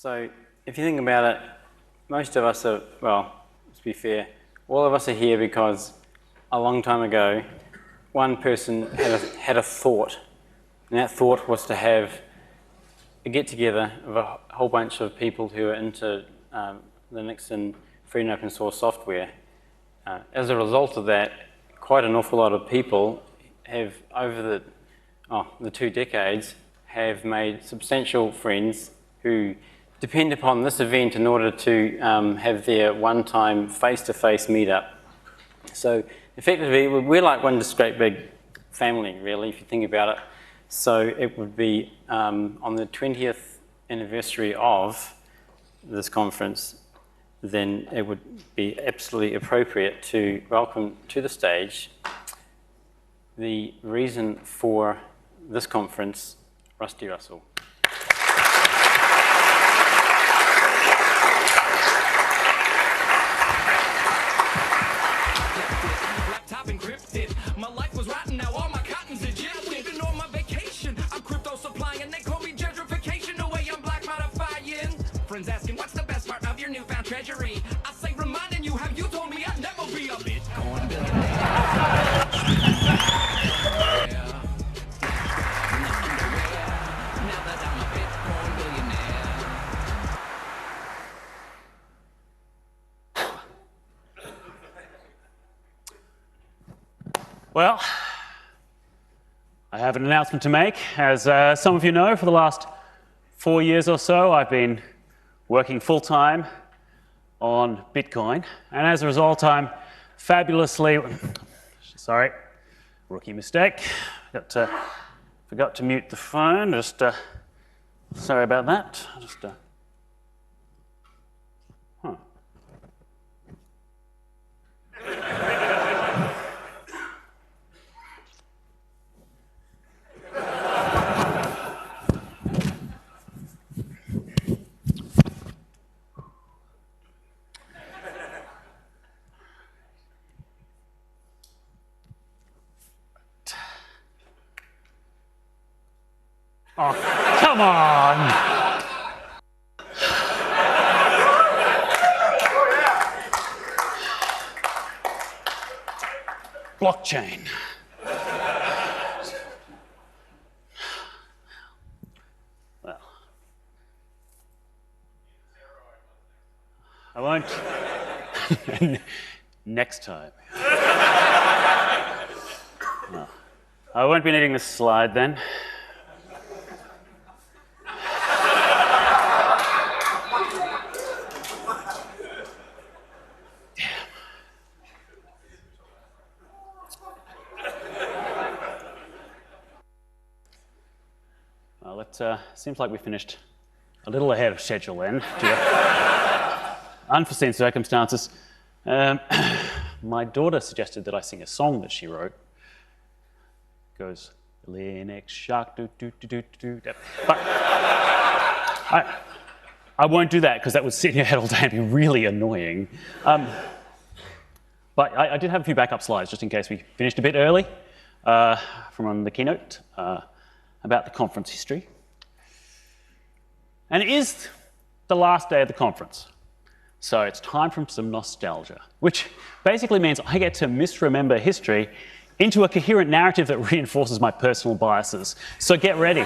So if you think about it, most of us are, well, let's be fair, all of us are here because a long time ago, one person had a thought, and that thought was to have a get-together of a whole bunch of people who are into Linux and free and open source software. As a result of that, quite an awful lot of people have, over the 2 decades, have made substantial friends who depend upon this event in order to have their one-time face-to-face meetup. So effectively, we're like one just great big family, really, if you think about it. So it would be on the 20th anniversary of this conference, then it would be absolutely appropriate to welcome to the stage the reason for this conference, Rusty Russell. Laptop encrypted. My life was rotten, now all my cotton's Egyptian. Been on my vacation, I'm crypto supplying, and they call me gentrification. The way I'm black modifying. Friends asking, what's the best part of your newfound treasury? I say, reminding you how you told me I'd never be a Bitcoin billionaire. Well, I have an announcement to make. As some of you know, for the last 4 years or so, I've been working full-time on Bitcoin. And as a result, I'm fabulously, sorry, rookie mistake. Forgot to mute the phone. Just sorry about that. Oh, come on! Blockchain. Well, I won't. Next time. No. I won't be needing this slide then. Seems like we finished a little ahead of schedule then, due to unforeseen circumstances. My daughter suggested that I sing a song that she wrote. It goes, Linux shark, do do do do do. But I won't do that because that would sit in your head all day and be really annoying. But I did have a few backup slides just in case we finished a bit early from the keynote about the conference history. And it is the last day of the conference. So it's time for some nostalgia, which basically means I get to misremember history into a coherent narrative that reinforces my personal biases. So get ready.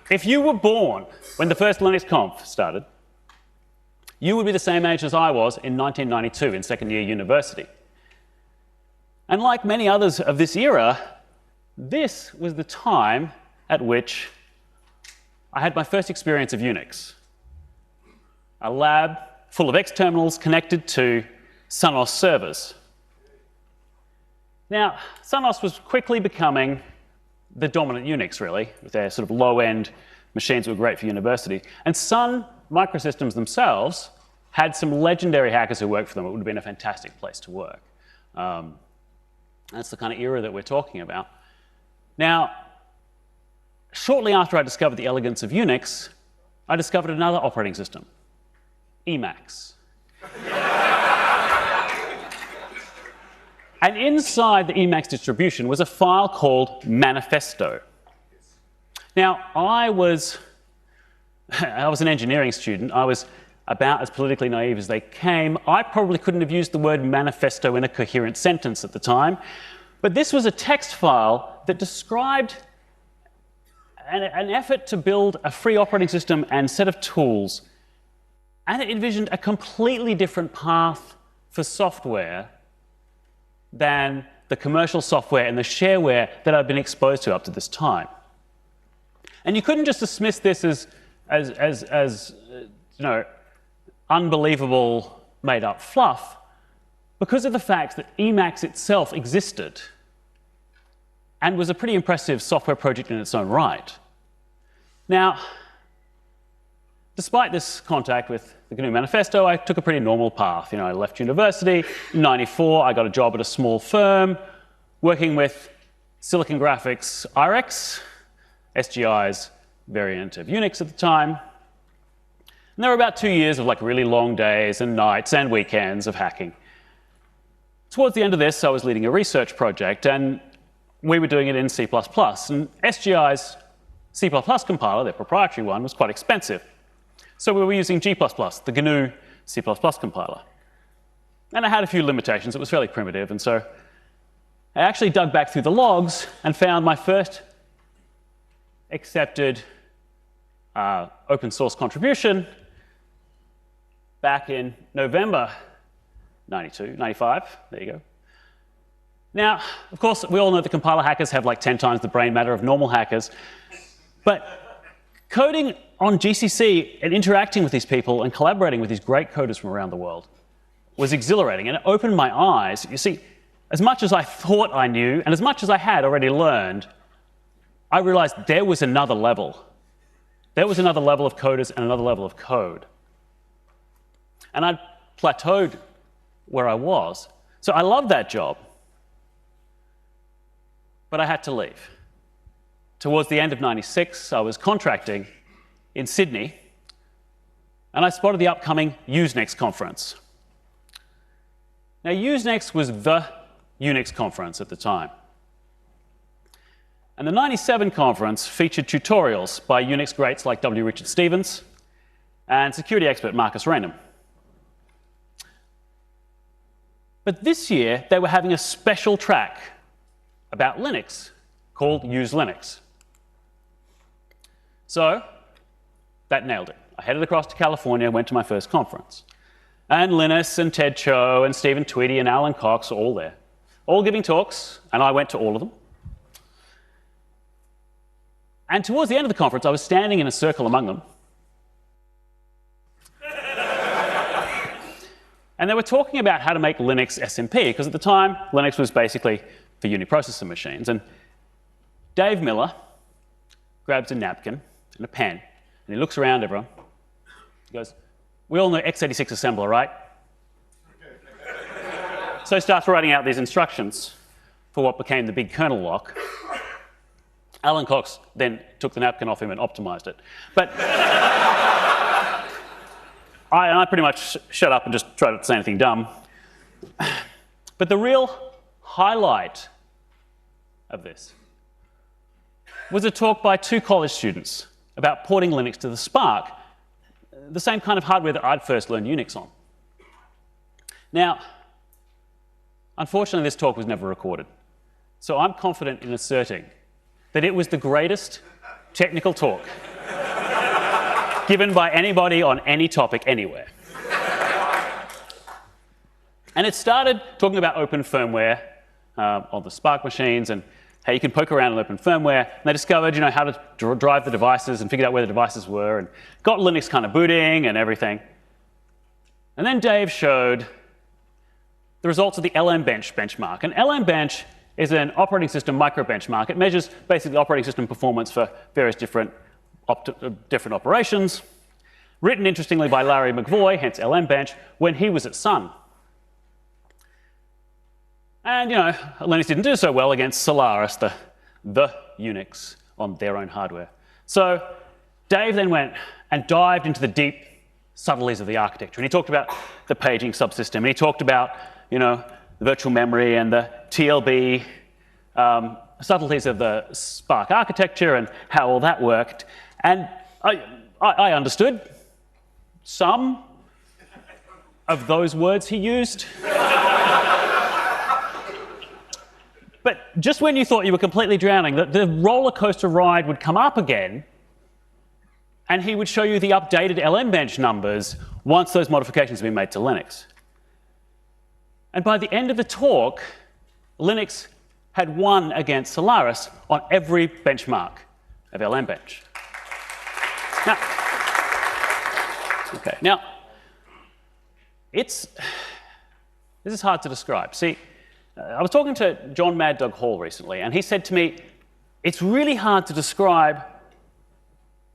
If you were born when the first Linux Conf started, you would be the same age as I was in 1992 in second year university. And like many others of this era, this was the time at which I had my first experience of Unix. A lab full of X terminals connected to Sonos servers. Now, Sonos was quickly becoming the dominant Unix, really, with their sort of low-end machines that were great for university. And Sun Microsystems themselves had some legendary hackers who worked for them. It would have been a fantastic place to work. That's the kind of era that we're talking about. Now, shortly after I discovered the elegance of Unix, I discovered another operating system, Emacs. And inside the Emacs distribution was a file called Manifesto. Now, I was I was an engineering student. I was about as politically naive as they came. I probably couldn't have used the word manifesto in a coherent sentence at the time. But this was a text file that described an effort to build a free operating system and set of tools. And it envisioned a completely different path for software than the commercial software and the shareware that I've been exposed to up to this time. And you couldn't just dismiss this as you know, unbelievable made-up fluff because of the fact that Emacs itself existed and was a pretty impressive software project in its own right. Now, despite this contact with the GNU Manifesto, I took a pretty normal path. I left university in '94. I got a job at a small firm working with Silicon Graphics IREX, SGI's variant of Unix at the time. And there were about 2 years of really long days and nights and weekends of hacking. Towards the end of this, I was leading a research project, and we were doing it in C++. And SGI's C++ compiler, their proprietary one, was quite expensive. So we were using G++, the GNU C++ compiler. And it had a few limitations. It was fairly primitive. And so I actually dug back through the logs and found my first accepted open source contribution back in November 95. There you go. Now, of course, we all know the compiler hackers have 10 times the brain matter of normal hackers. But coding on GCC and interacting with these people and collaborating with these great coders from around the world was exhilarating, and it opened my eyes. You see, as much as I thought I knew and as much as I had already learned, I realized there was another level. There was another level of coders and another level of code. And I'd plateaued where I was. So I loved that job. But I had to leave. Towards the end of '96, I was contracting in Sydney, and I spotted the upcoming Usenext conference. Now, Usenext was the Unix conference at the time. And the '97 conference featured tutorials by Unix greats like W. Richard Stevens and security expert Marcus Raynham. But this year, they were having a special track about Linux called Use Linux. So that nailed it. I headed across to California, went to my first conference. And Linus and Ted Cho and Stephen Tweedy and Alan Cox were all there, all giving talks, and I went to all of them. And towards the end of the conference, I was standing in a circle among them. And they were talking about how to make Linux SMP, because at the time, Linux was basically for uniprocessor machines. And Dave Miller grabs a napkin and a pen, and he looks around everyone. He goes, "We all know x86 assembler, right?" So he starts writing out these instructions for what became the big kernel lock. Alan Cox then took the napkin off him and optimized it. But I pretty much shut up and just tried not to say anything dumb. But the real highlight of this was a talk by 2 college students about porting Linux to the SPARC, the same kind of hardware that I'd first learned Unix on. Now, unfortunately, this talk was never recorded. So I'm confident in asserting that it was the greatest technical talk given by anybody on any topic anywhere. And it started talking about open firmware on the SPARC machines and how you can poke around in open firmware. And they discovered, how to drive the devices and figured out where the devices were and got Linux kind of booting and everything. And then Dave showed the results of the LM-Bench benchmark. And LM-Bench is an operating system micro-benchmark. It measures basically operating system performance for various different operations, written interestingly by Larry McVoy, hence LM-Bench, when he was at Sun. And, Linux didn't do so well against Solaris, the Unix on their own hardware. So Dave then went and dived into the deep subtleties of the architecture. And he talked about the paging subsystem. And he talked about, the virtual memory and the TLB subtleties of the SPARC architecture and how all that worked. And I understood some of those words he used. But just when you thought you were completely drowning, the roller coaster ride would come up again, and he would show you the updated LM-bench numbers once those modifications have been made to Linux. And by the end of the talk, Linux had won against Solaris on every benchmark of LM-bench. Now, this is hard to describe. See, I was talking to John Mad Dog Hall recently, and he said to me, it's really hard to describe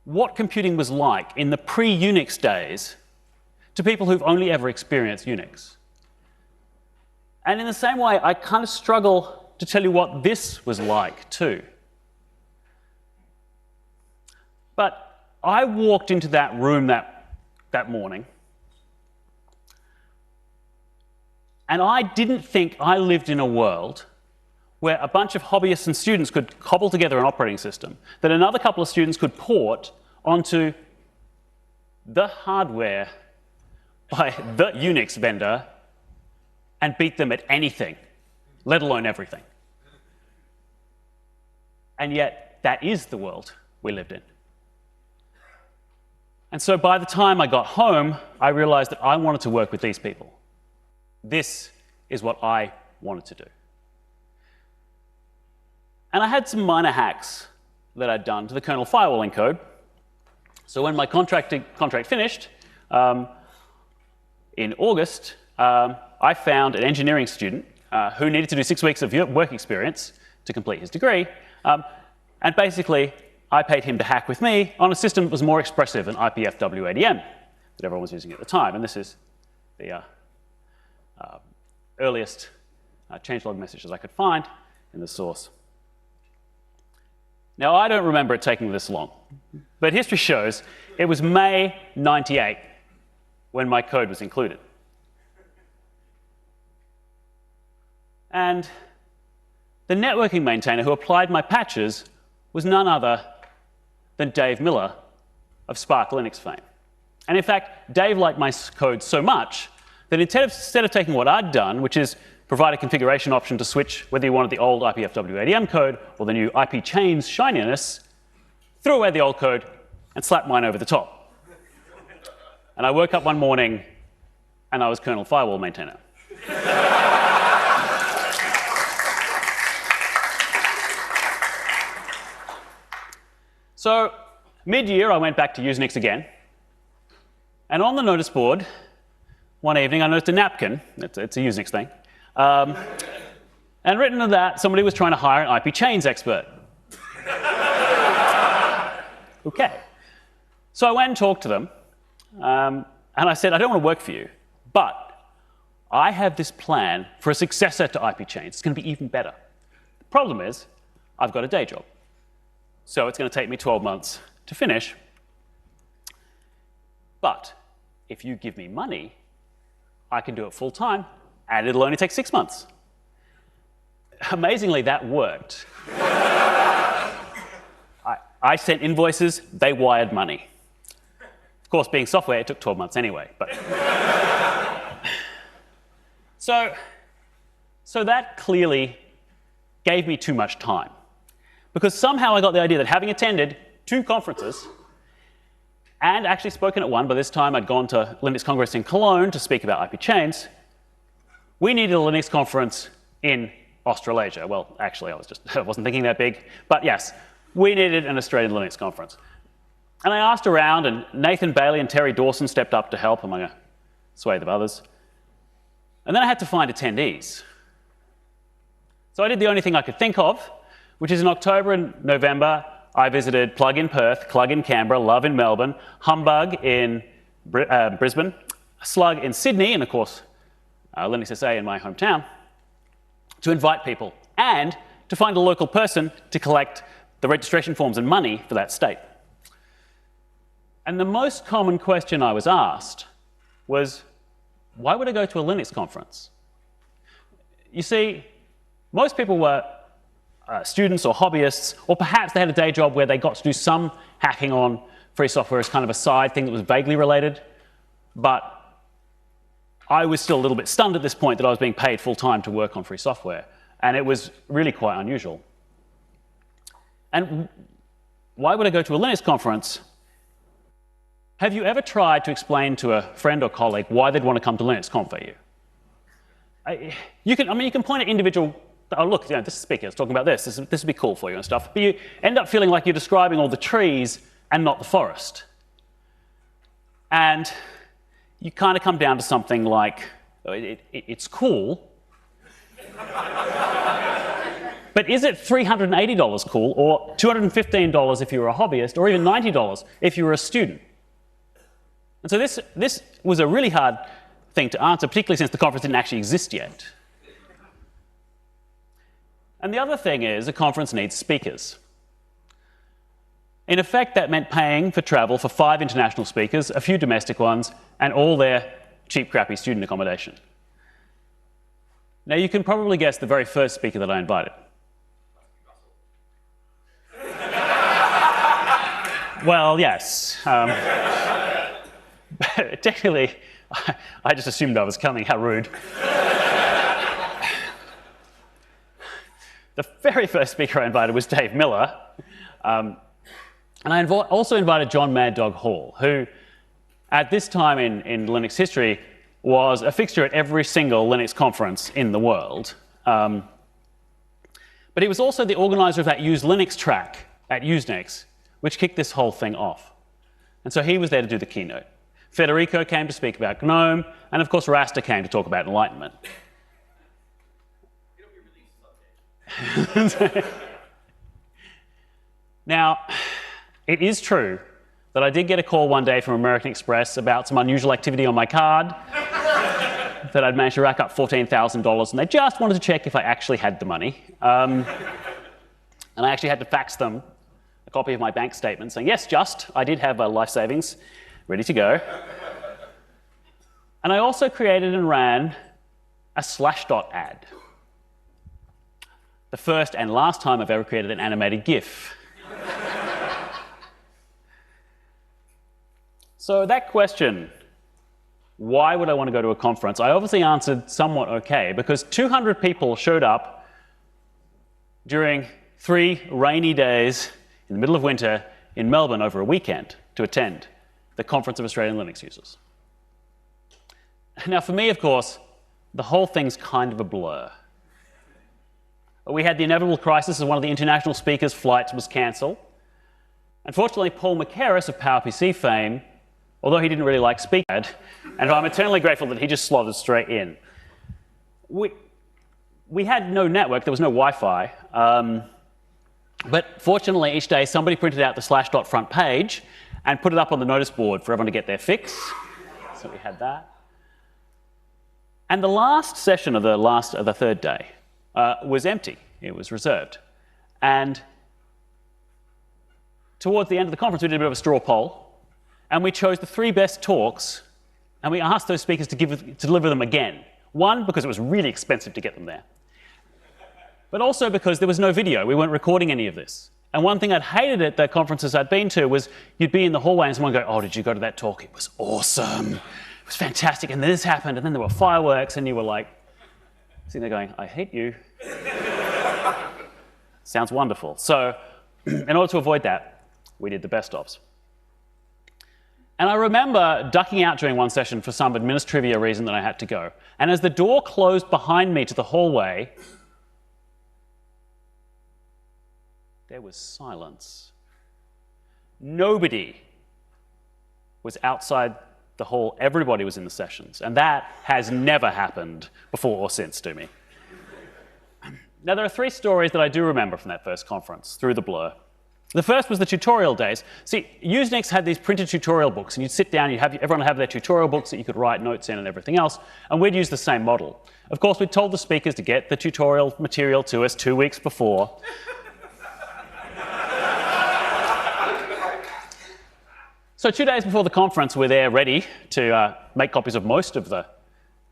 what computing was like in the pre-Unix days to people who've only ever experienced Unix. And in the same way, I kind of struggle to tell you what this was like too. But I walked into that room that morning, and I didn't think I lived in a world where a bunch of hobbyists and students could cobble together an operating system that another couple of students could port onto the hardware by the Unix vendor and beat them at anything, let alone everything. And yet, that is the world we lived in. And so by the time I got home, I realized that I wanted to work with these people. This is what I wanted to do. And I had some minor hacks that I'd done to the kernel firewalling code. So when my contract finished in August, I found an engineering student who needed to do 6 weeks of work experience to complete his degree. And basically, I paid him to hack with me on a system that was more expressive than IPFW ADM that everyone was using at the time. And this is the earliest changelog messages I could find in the source. Now, I don't remember it taking this long, but history shows it was May 98 when my code was included. And the networking maintainer who applied my patches was none other than Dave Miller of Spark Linux fame. And in fact, Dave liked my code so much that instead of taking what I'd done, which is provide a configuration option to switch whether you wanted the old IPFW ADM code or the new IPChains shininess, threw away the old code and slapped mine over the top. And I woke up one morning and I was kernel firewall maintainer. So mid-year, I went back to Usenix again. And on the notice board, one evening, I noticed a napkin. It's a Usenix thing. And written on that, somebody was trying to hire an IPChains expert. Okay. So I went and talked to them. And I said, I don't want to work for you, but I have this plan for a successor to IPChains. It's going to be even better. The problem is, I've got a day job. So it's going to take me 12 months to finish. But if you give me money, I can do it full time, and it'll only take 6 months. Amazingly, that worked. I sent invoices, they wired money. Of course, being software, it took 12 months anyway. But so that clearly gave me too much time. Because somehow I got the idea that having attended 2 conferences and actually spoken at one, by this time I'd gone to Linux Congress in Cologne to speak about IPChains, we needed a Linux conference in Australasia. Well, actually, I wasn't thinking that big. But yes, we needed an Australian Linux conference. And I asked around, and Nathan Bailey and Terry Dawson stepped up to help among a swathe of others. And then I had to find attendees. So I did the only thing I could think of, which is in October and November, I visited Plug in Perth, Clug in Canberra, Love in Melbourne, Humbug in Brisbane, Slug in Sydney, and of course, Linux SA in my hometown, to invite people and to find a local person to collect the registration forms and money for that state. And the most common question I was asked was, why would I go to a Linux conference? You see, most people were students or hobbyists, or perhaps they had a day job where they got to do some hacking on free software as kind of a side thing that was vaguely related, but I was still a little bit stunned at this point that I was being paid full-time to work on free software, and it was really quite unusual. And why would I go to a Linux conference? Have you ever tried to explain to a friend or colleague why they'd want to come to linux.conf.au? You can point at individual, oh look, this speaker is talking about this would be cool for you and stuff, but you end up feeling like you're describing all the trees and not the forest. And you kind of come down to something like, it's cool, but is it $380 cool, or $215 if you were a hobbyist, or even $90 if you were a student? And so this was a really hard thing to answer, particularly since the conference didn't actually exist yet. And the other thing is, a conference needs speakers. In effect, that meant paying for travel for 5 international speakers, a few domestic ones, and all their cheap, crappy student accommodation. Now, you can probably guess the very first speaker that I invited. Well, yes. Technically, I just assumed I was coming. How rude. The very first speaker I invited was Dave Miller. And I also invited John Mad Dog Hall, who at this time in Linux history was a fixture at every single Linux conference in the world. But he was also the organizer of that Use Linux track at Usenex, which kicked this whole thing off. And so he was there to do the keynote. Federico came to speak about GNOME, and of course Rasta came to talk about Enlightenment. Now, it is true that I did get a call one day from American Express about some unusual activity on my card, that I'd managed to rack up $14,000, and they just wanted to check if I actually had the money. And I actually had to fax them a copy of my bank statement saying, yes, I did have life savings ready to go. And I also created and ran a Slashdot ad. The first and last time I've ever created an animated GIF. So that question, why would I want to go to a conference? I obviously answered somewhat okay, because 200 people showed up during 3 rainy days in the middle of winter in Melbourne over a weekend to attend the Conference of Australian Linux Users. Now, for me, of course, the whole thing's kind of a blur. We had the inevitable crisis as one of the international speakers' flights was cancelled. Unfortunately, Paul McCarris of PowerPC fame, although he didn't really like speaking, and I'm eternally grateful that he just slotted straight in. We had no network, there was no Wi-Fi, but fortunately each day somebody printed out the Slashdot front page and put it up on the notice board for everyone to get their fix. So we had that. And the last session of the third day was empty. It was reserved. And towards the end of the conference, we did a bit of a straw poll, and we chose the 3 best talks, and we asked those speakers to deliver them again. One, because it was really expensive to get them there, but also because there was no video. We weren't recording any of this. And one thing I'd hated at the conferences I'd been to was you'd be in the hallway and someone would go, oh, did you go to that talk? It was awesome. It was fantastic. And then this happened, and then there were fireworks, and you were like, sitting there going, I hate you. Sounds wonderful. So in order to avoid that, we did the best ofs. And I remember ducking out during one session for some administrivia reason that I had to go. And as the door closed behind me to the hallway, there was silence. Nobody was outside the hall. Everybody was in the sessions. And that has never happened before or since to me. Now, there are 3 stories that I do remember from that first conference, through the blur. The first was the tutorial days. See, Usenex had these printed tutorial books, and you'd sit down, everyone would have their tutorial books that you could write notes in and everything else, and we'd use the same model. Of course, we'd told the speakers to get the tutorial material to us 2 weeks before. So 2 days before the conference, we're there ready to make copies of most of the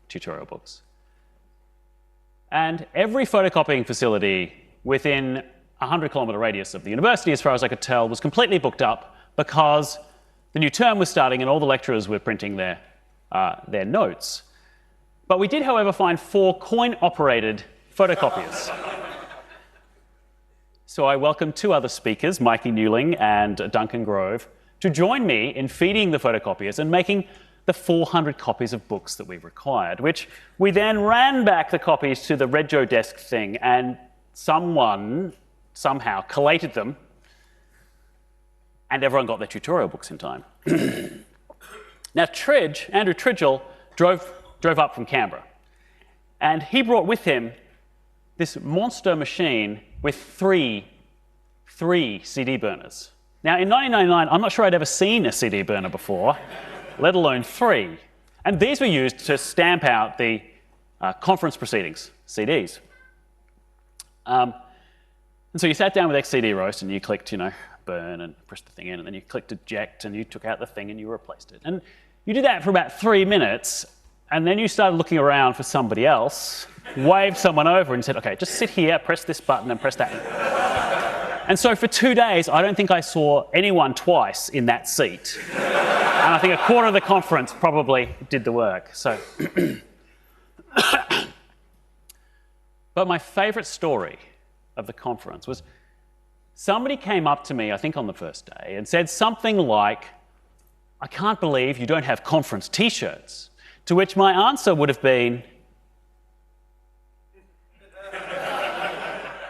tutorial books. And every photocopying facility within a 100-kilometre radius of the university, as far as I could tell, was completely booked up because The new term was starting and all the lecturers were printing their notes. But we did, however, find 4 coin-operated photocopiers. So I welcomed 2 other speakers, Mikey Newling and Duncan Grove, to join me in feeding the photocopiers and making the 400 copies of books that we required, which we then ran back the copies to the Rego desk thing, and someone somehow collated them, and everyone got their tutorial books in time. Now, Andrew Tridgell, drove up from Canberra, and he brought with him this monster machine with three CD burners. Now, in 1999, I'm not sure I'd ever seen a CD burner before, let alone 3. And these were used to stamp out the conference proceedings, CDs. And so you sat down with XCD Roast and you clicked, burn and pressed the thing in, and then you clicked eject and you took out the thing and you replaced it. And you did that for about 3 minutes, and then you started looking around for somebody else, waved someone over and said, okay, just sit here, press this button and press that. And so for 2 days, I don't think I saw anyone twice in that seat. And I think a quarter of the conference probably did the work. So, but my favorite story of the conference was somebody came up to me, I think on the first day, and said something like, I can't believe you don't have conference t-shirts. To which my answer would have been,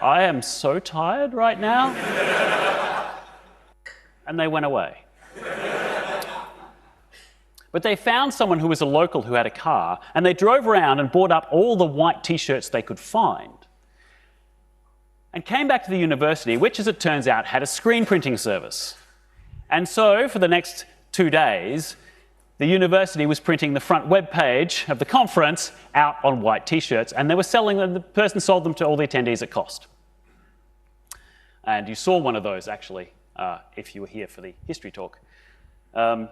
I am so tired right now. And they went away. But they found someone who was a local who had a car, and they drove around and bought up all the white t-shirts they could find, and came back to the university, which, as it turns out, had a screen printing service. And so, for the next 2 days, the university was printing the front web page of the conference out on white t-shirts, and they were selling them. The person sold them to all the attendees at cost. And you saw one of those, actually, if you were here for the history talk. Now,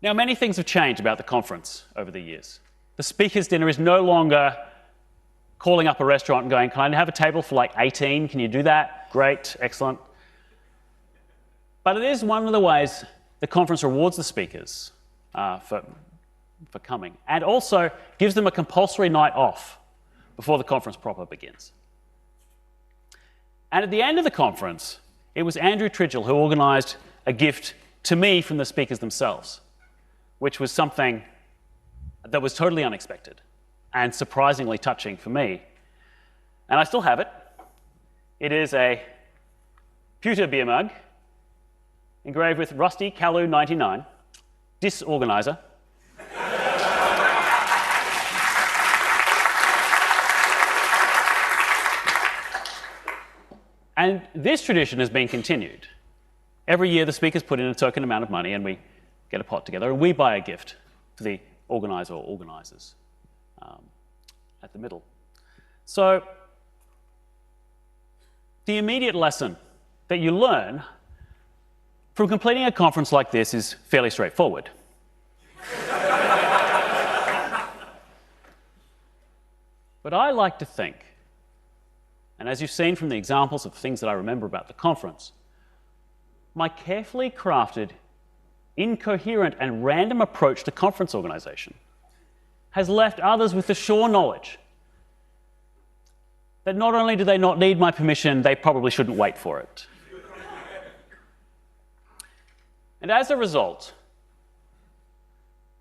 many things have changed about the conference over the years. The speaker's dinner is no longer calling up a restaurant and going, can I have a table for like 18? Can you do that? Great, excellent. But it is one of the ways the conference rewards the speakers for coming, and also gives them a compulsory night off before the conference proper begins. And at the end of the conference, it was Andrew Tridgell who organised a gift to me from the speakers themselves, which was something that was totally unexpected and surprisingly touching for me. And I still have it. It is a pewter beer mug engraved with Rusty Kalu 99, disorganizer. And this tradition has been continued. Every year the speakers put in a token amount of money and we get a pot together and we buy a gift for the organizer or organisers at the middle. So the immediate lesson that you learn from completing a conference like this is fairly straightforward. But I like to think, and as you've seen from the examples of things that I remember about the conference, my carefully crafted, incoherent and random approach to conference organisation has left others with the sure knowledge that not only do they not need my permission, they probably shouldn't wait for it. And as a result,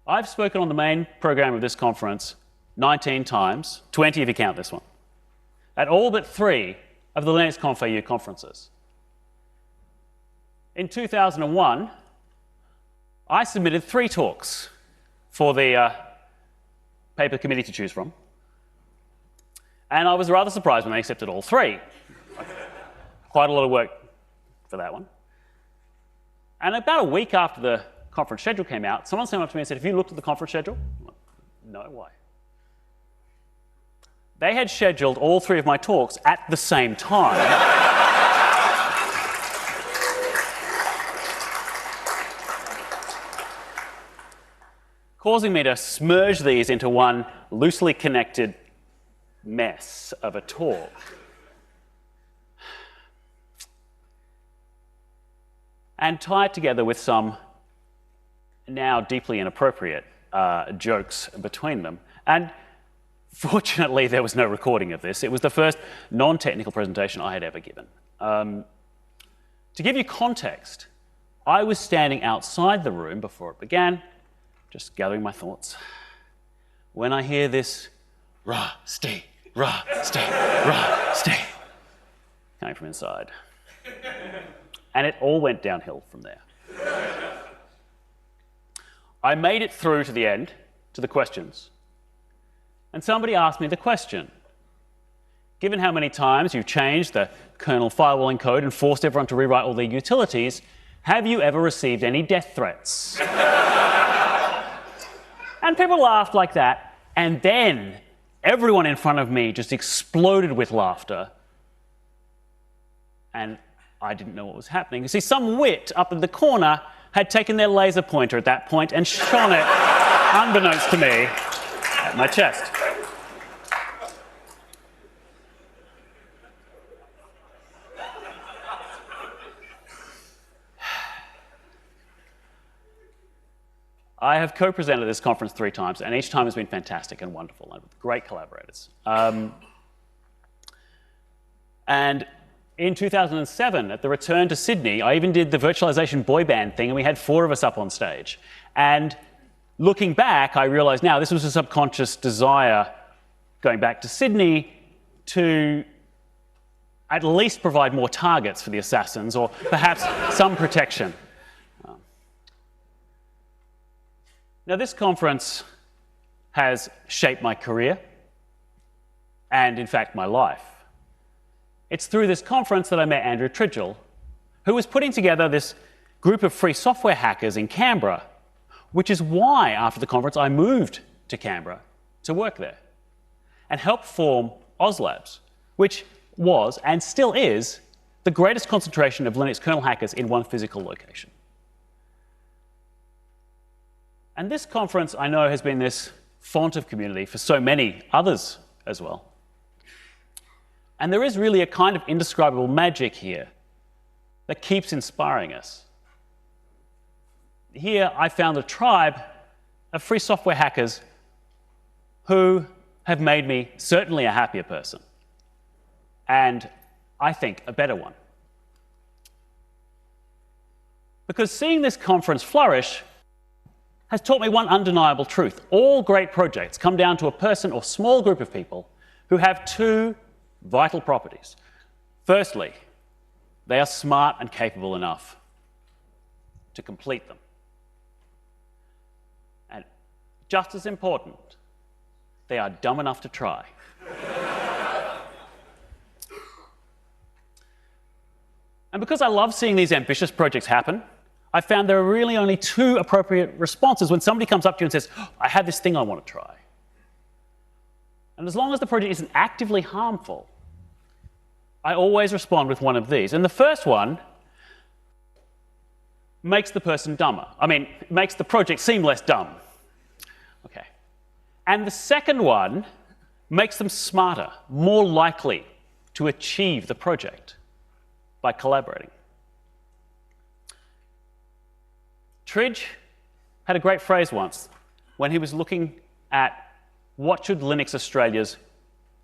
I've spoken on the main program of this conference 19 times, 20 if you count this one, at all but 3 of the linux.conf.au conferences. In 2001, I submitted 3 talks for the paper committee to choose from, and I was rather surprised when they accepted all 3. Quite a lot of work for that one. And about a week after the conference schedule came out, someone came up to me and said, have you looked at the conference schedule? I'm like, no, why? They had scheduled all 3 of my talks at the same time. Causing me to smurge these into one loosely connected mess of a talk. and tie it together with some now deeply inappropriate jokes between them. And fortunately, there was no recording of this. It was the first non-technical presentation I had ever given. To give you context, I was standing outside the room before it began, just gathering my thoughts, when I hear this rusty, rusty, rusty coming from inside. And it all went downhill from there. I made it through to the end, to the questions, and somebody asked me the question: given how many times you've changed the kernel firewalling code and forced everyone to rewrite all their utilities, have you ever received any death threats? And people laughed like that, and then everyone in front of me just exploded with laughter. And I didn't know what was happening. You see, some wit up in the corner had taken their laser pointer at that point and shone it, unbeknownst to me, at my chest. I have co-presented this conference 3 times, and each time has been fantastic and wonderful, and with great collaborators. And in 2007, at the return to Sydney, I even did the virtualization boy band thing, and we had 4 of us up on stage. And looking back, I realized now this was a subconscious desire, going back to Sydney, to at least provide more targets for the assassins, or perhaps some protection. Now, this conference has shaped my career and, in fact, my life. It's through this conference that I met Andrew Tridgell, who was putting together this group of free software hackers in Canberra, which is why, after the conference, I moved to Canberra to work there and helped form OzLabs, which was, and still is, the greatest concentration of Linux kernel hackers in one physical location. And this conference, I know, has been this font of community for so many others as well. And there is really a kind of indescribable magic here that keeps inspiring us. Here, I found a tribe of free software hackers who have made me certainly a happier person, and I think a better one. Because seeing this conference flourish has taught me one undeniable truth. All great projects come down to a person or small group of people who have 2 vital properties. Firstly, they are smart and capable enough to complete them. And just as important, they are dumb enough to try. And because I love seeing these ambitious projects happen, I found there are really only 2 appropriate responses when somebody comes up to you and says, oh, I have this thing I want to try. And as long as the project isn't actively harmful, I always respond with one of these. And the first one makes the person dumber. I mean, it makes the project seem less dumb. Okay. And the second one makes them smarter, more likely to achieve the project by collaborating. Tridge had a great phrase once when he was looking at what should Linux Australia's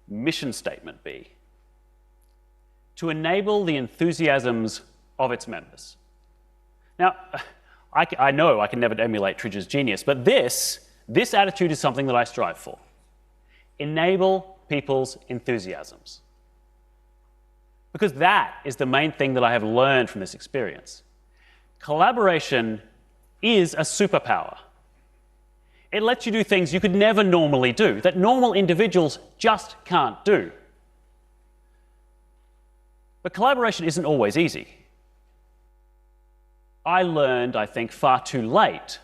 mission statement be: to enable the enthusiasms of its members. Now, I know I can never emulate Tridge's genius, but this attitude is something that I strive for. Enable people's enthusiasms. Because that is the main thing that I have learned from this experience. Collaboration is a superpower. It lets you do things you could never normally do, that normal individuals just can't do. But collaboration isn't always easy. I learned, I think, far too late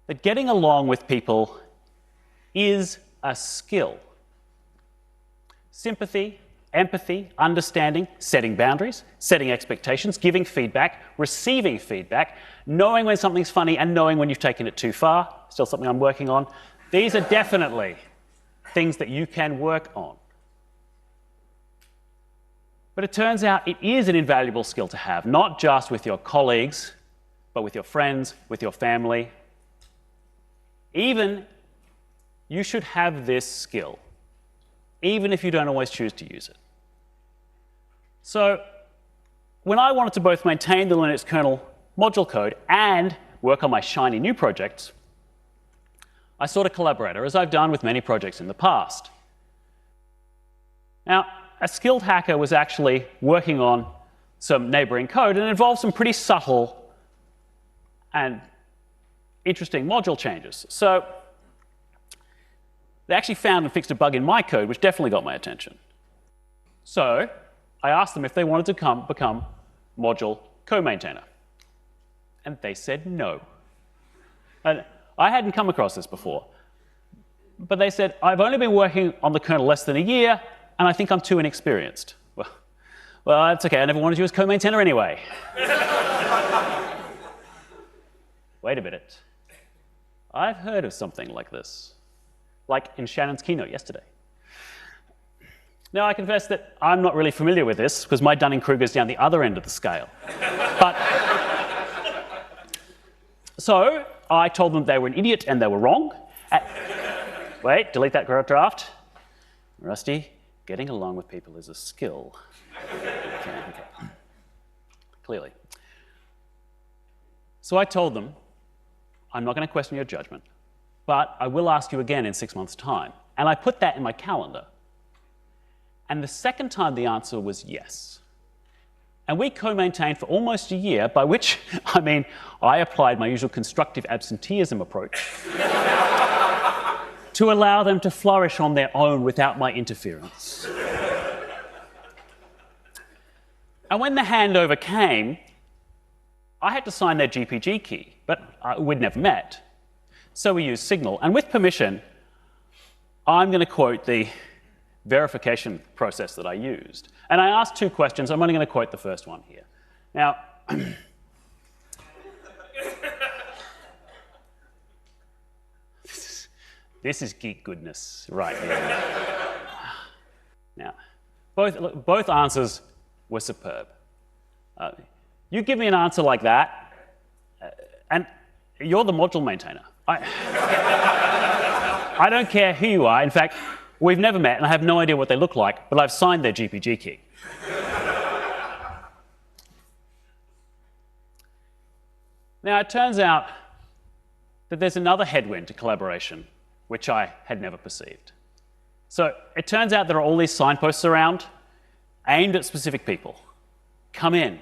that getting along with people is a skill. Sympathy, empathy, understanding, setting boundaries, setting expectations, giving feedback, receiving feedback, knowing when something's funny and knowing when you've taken it too far, still something I'm working on. These are definitely things that you can work on. But it turns out it is an invaluable skill to have, not just with your colleagues, but with your friends, with your family. Even you should have this skill, even if you don't always choose to use it. So when I wanted to both maintain the Linux kernel module code and work on my shiny new projects, I sought a collaborator, as I've done with many projects in the past. Now, a skilled hacker was actually working on some neighboring code, and it involved some pretty subtle and interesting module changes. So they actually found and fixed a bug in my code, which definitely got my attention. So I asked them if they wanted to become module CoMaintainer. And they said no. And I hadn't come across this before. But they said, I've only been working on the kernel less than a year, and I think I'm too inexperienced. Well, that's okay. I never wanted you as CoMaintainer anyway. Wait a minute. I've heard of something like this, like in Shannon's keynote yesterday. Now, I confess that I'm not really familiar with this because my Dunning-Kruger's down the other end of the scale. But so I told them they were an idiot and they were wrong. Wait, delete that draft. Rusty, getting along with people is a skill. Okay. Clearly. So I told them, I'm not going to question your judgment, but I will ask you again in 6 months' time. And I put that in my calendar. And the second time the answer was yes. And we co-maintained for almost a year, by which I mean I applied my usual constructive absenteeism approach to allow them to flourish on their own without my interference. And when the handover came, I had to sign their GPG key, but we'd never met. So we used Signal. And with permission, I'm going to quote the verification process that I used. And I asked 2 questions. I'm only going to quote the first one here. Now, this is geek goodness right here. Now, both answers were superb. You give me an answer like that, and you're the module maintainer. I don't care who you are. In fact, we've never met, and I have no idea what they look like, but I've signed their GPG key. Now, it turns out that there's another headwind to collaboration, which I had never perceived. So it turns out there are all these signposts around aimed at specific people. Come in.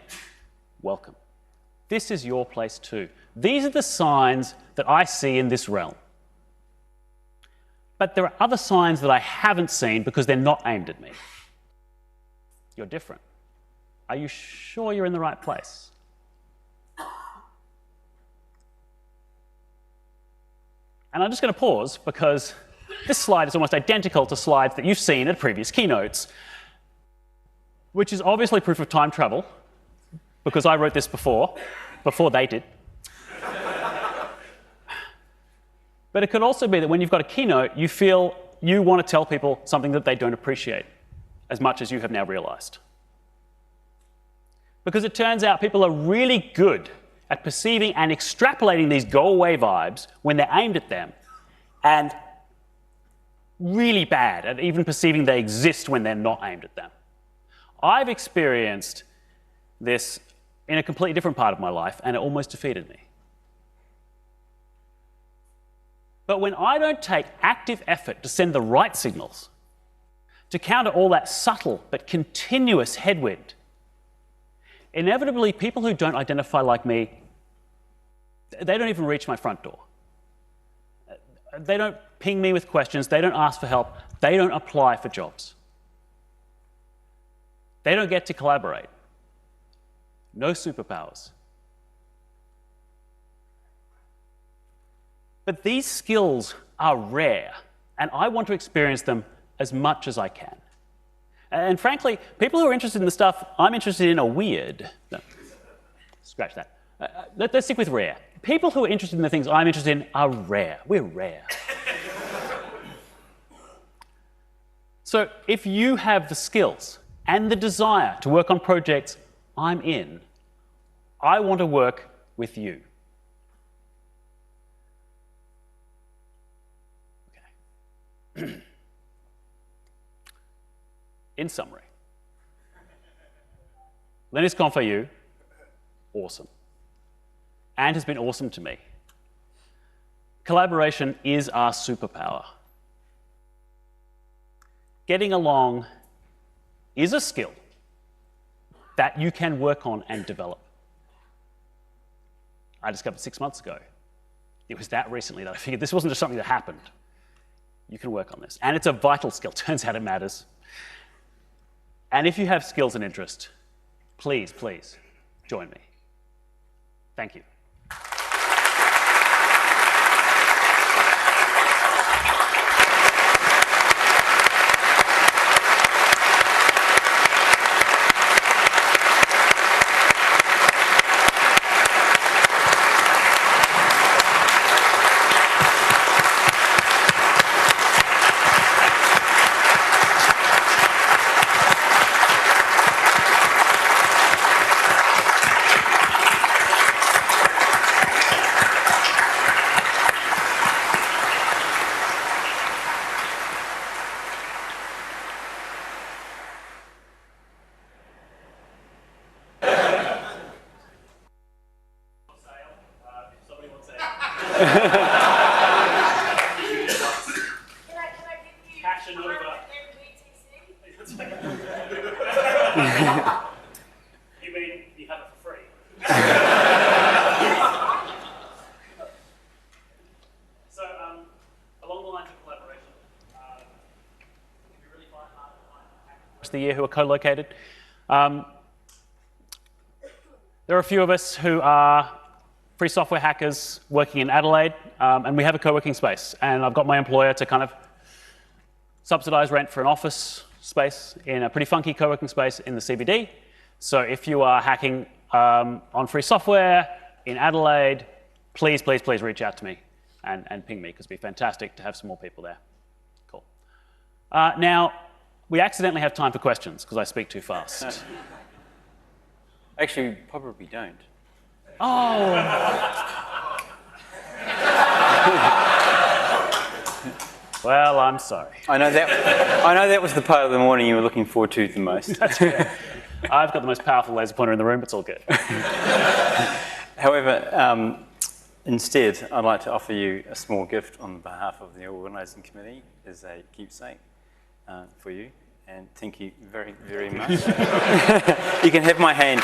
Welcome. This is your place too. These are the signs that I see in this realm. But there are other signs that I haven't seen because they're not aimed at me. You're different. Are you sure you're in the right place? And I'm just going to pause because this slide is almost identical to slides that you've seen at previous keynotes, which is obviously proof of time travel because I wrote this before they did. But it could also be that when you've got a keynote, you feel you want to tell people something that they don't appreciate as much as you have now realized. Because it turns out people are really good at perceiving and extrapolating these go-away vibes when they're aimed at them, and really bad at even perceiving they exist when they're not aimed at them. I've experienced this in a completely different part of my life, and it almost defeated me. But when I don't take active effort to send the right signals, to counter all that subtle but continuous headwind, inevitably people who don't identify like me, they don't even reach my front door. They don't ping me with questions, they don't ask for help, they don't apply for jobs. They don't get to collaborate. No superpowers. But these skills are rare, and I want to experience them as much as I can. And frankly, people who are interested in the stuff I'm interested in are weird. No, scratch that. Let's stick with rare. People who are interested in the things I'm interested in are rare. We're rare. So if you have the skills, and the desire to work on projects I'm in, I want to work with you. Okay. In summary, linux.conf.au, awesome, and has been awesome to me. Collaboration is our superpower. Getting along is a skill that you can work on and develop. I discovered 6 months ago. It was that recently that I figured this wasn't just something that happened. You can work on this. And it's a vital skill. Turns out it matters. And if you have skills and interest, please, please join me. Thank you. You mean you have it for free? So, along the lines of collaboration, it can be really hard to find Rest of the year who are co-located. There are a few of us who are free software hackers working in Adelaide, and we have a co-working space. And I've got my employer to kind of subsidise rent for an office space in a pretty funky co-working space in the CBD. So if you are hacking on free software in Adelaide, please, please, please reach out to me and ping me, because it'd be fantastic to have some more people there. Cool. Now, we accidentally have time for questions because I speak too fast. Actually, we probably don't. Oh. Well, I'm sorry. I know that was the part of the morning you were looking forward to the most. That's fair. I've got the most powerful laser pointer in the room. It's all good. However, instead, I'd like to offer you a small gift on behalf of the organising committee as a keepsake for you. And thank you very, very much. You can have my hand.